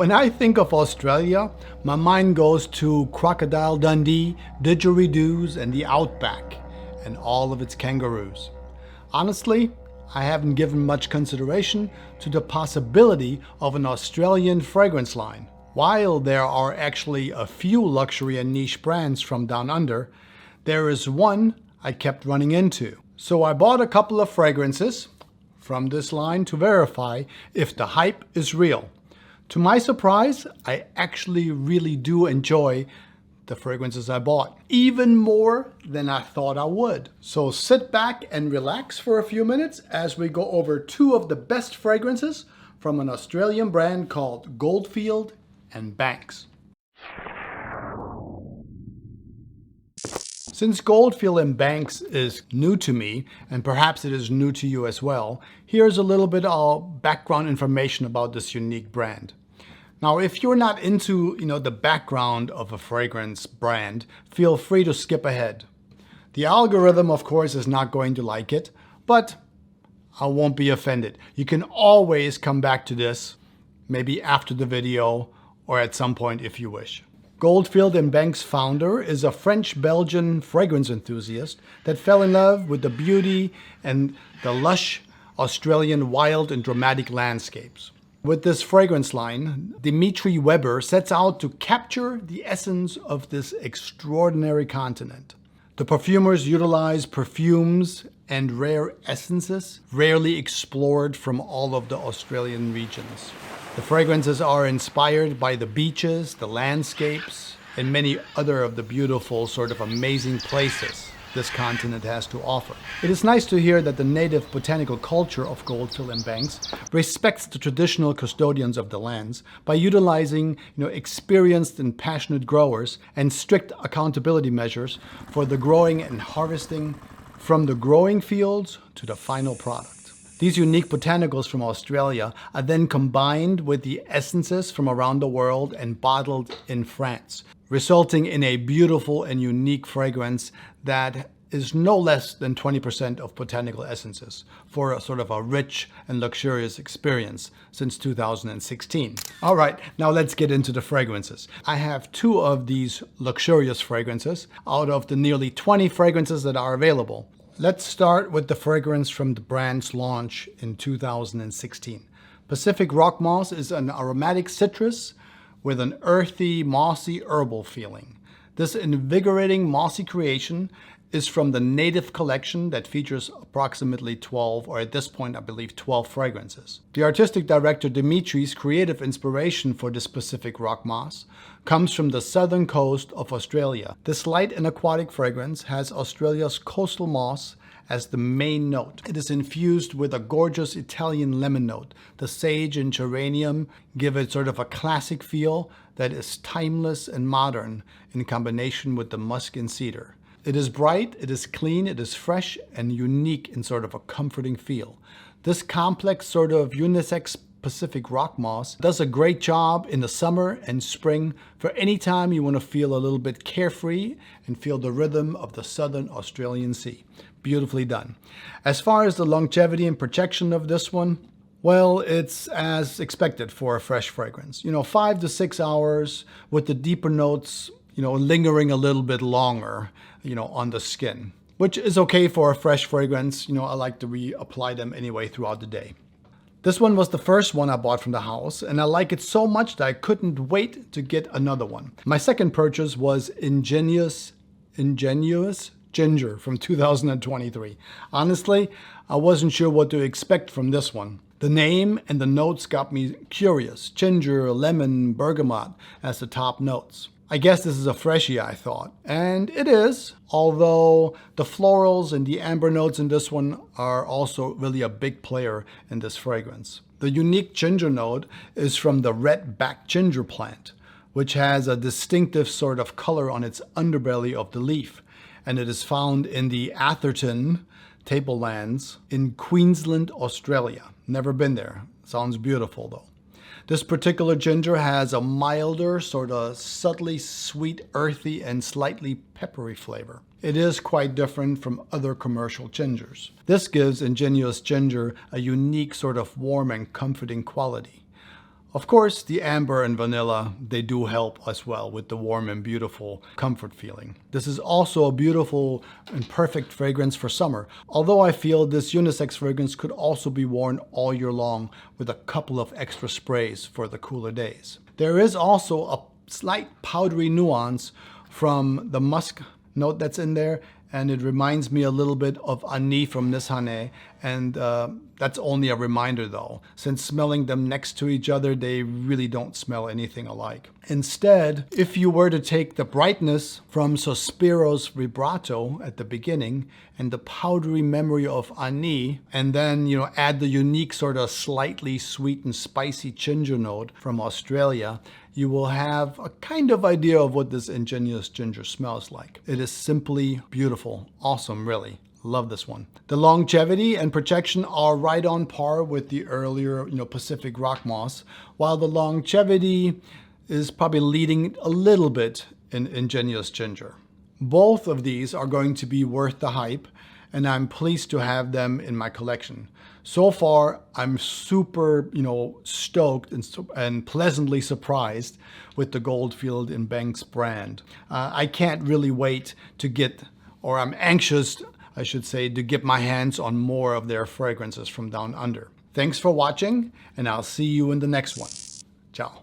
When I think of Australia, my mind goes to Crocodile Dundee, didgeridoos, and the Outback, and all of its kangaroos. Honestly, I haven't given much consideration to the possibility of an Australian fragrance line. While there are actually a few luxury and niche brands from down under, there is one I kept running into. So I bought a couple of fragrances from this line to verify if the hype is real. To my surprise, I actually really do enjoy the fragrances I bought, even more than I thought I would. So sit back and relax for a few minutes as we go over two of the best fragrances from an Australian brand called Goldfield and Banks. Since Goldfield and Banks is new to me, and perhaps it is new to you as well, here's a little bit of background information about this unique brand. Now, if you're not into, the background of a fragrance brand, feel free to skip ahead. The algorithm, of course, is not going to like it, but I won't be offended. You can always come back to this, maybe after the video or at some point if you wish. Goldfield and Banks founder is a French-Belgian fragrance enthusiast that fell in love with the beauty and the lush Australian wild and dramatic landscapes. With this fragrance line, Dimitri Weber sets out to capture the essence of this extraordinary continent. The perfumers utilize perfumes and rare essences rarely explored from all of the Australian regions. The fragrances are inspired by the beaches, the landscapes, and many other of the beautiful, sort of amazing places this continent has to offer. It is nice to hear that the native botanical culture of Goldfield and Banks respects the traditional custodians of the lands by utilizing, experienced and passionate growers and strict accountability measures for the growing and harvesting from the growing fields to the final product. These unique botanicals from Australia are then combined with the essences from around the world and bottled in France, resulting in a beautiful and unique fragrance that is no less than 20% of botanical essences for a sort of a rich and luxurious experience since 2016. All right, now let's get into the fragrances. I have two of these luxurious fragrances out of the nearly 20 fragrances that are available. Let's start with the fragrance from the brand's launch in 2016. Pacific Rock Moss is an aromatic citrus with an earthy, mossy, herbal feeling. This invigorating mossy creation is from the Native collection that features approximately 12, or at this point, I believe 12 fragrances. The artistic director Dimitri's creative inspiration for this Pacific Rock Moss comes from the southern coast of Australia. This light and aquatic fragrance has Australia's coastal moss as the main note. It is infused with a gorgeous Italian lemon note. The sage and geranium give it sort of a classic feel that is timeless and modern in combination with the musk and cedar. It is bright, it is clean, it is fresh and unique in sort of a comforting feel. This complex sort of unisex Pacific Rock Moss does a great job in the summer and spring for any time you want to feel a little bit carefree and feel the rhythm of the southern Australian sea. Beautifully done. As far as the longevity and protection of this one, well, it's as expected for a fresh fragrance. 5 to 6 hours with the deeper notes, lingering a little bit longer, on the skin, which is okay for a fresh fragrance. I like to reapply them anyway throughout the day. This one was the first one I bought from the house, and I like it so much that I couldn't wait to get another one. My second purchase was Ingenious Ginger from 2023. Honestly, I wasn't sure what to expect from this one. The name and the notes got me curious. Ginger, lemon, bergamot as the top notes. I guess this is a freshie, I thought. And it is, although the florals and the amber notes in this one are also really a big player in this fragrance. The unique ginger note is from the red-backed ginger plant, which has a distinctive sort of color on its underbelly of the leaf. And it is found in the Atherton tablelands in Queensland, Australia. Never been there. Sounds beautiful though. This particular ginger has a milder, sort of subtly sweet, earthy, and slightly peppery flavor. It is quite different from other commercial gingers. This gives Ingenious Ginger a unique sort of warm and comforting quality. Of course, the amber and vanilla, they do help as well with the warm and beautiful comfort feeling. This is also a beautiful and perfect fragrance for summer, although I feel this unisex fragrance could also be worn all year long with a couple of extra sprays for the cooler days. There is also a slight powdery nuance from the musk note that's in there, and it reminds me a little bit of Anis from Nisane, and that's only a reminder though, since smelling them next to each other, they really don't smell anything alike. Instead, if you were to take the brightness from Sospiro's vibrato at the beginning and the powdery memory of Anis, and then add the unique sort of slightly sweet and spicy ginger note from Australia, you will have a kind of idea of what this Ingenious Ginger smells like. It is simply beautiful. Awesome, really. Love this one. The longevity and protection are right on par with the earlier, Pacific Rock Moss, while the longevity is probably leading a little bit in Ingenious Ginger. Both of these are going to be worth the hype, and I'm pleased to have them in my collection. So far, I'm super, stoked and pleasantly surprised with the Goldfield and Banks brand. I can't really wait to get, or I'm anxious, I should say, to get my hands on more of their fragrances from down under. Thanks for watching, and I'll see you in the next one. Ciao.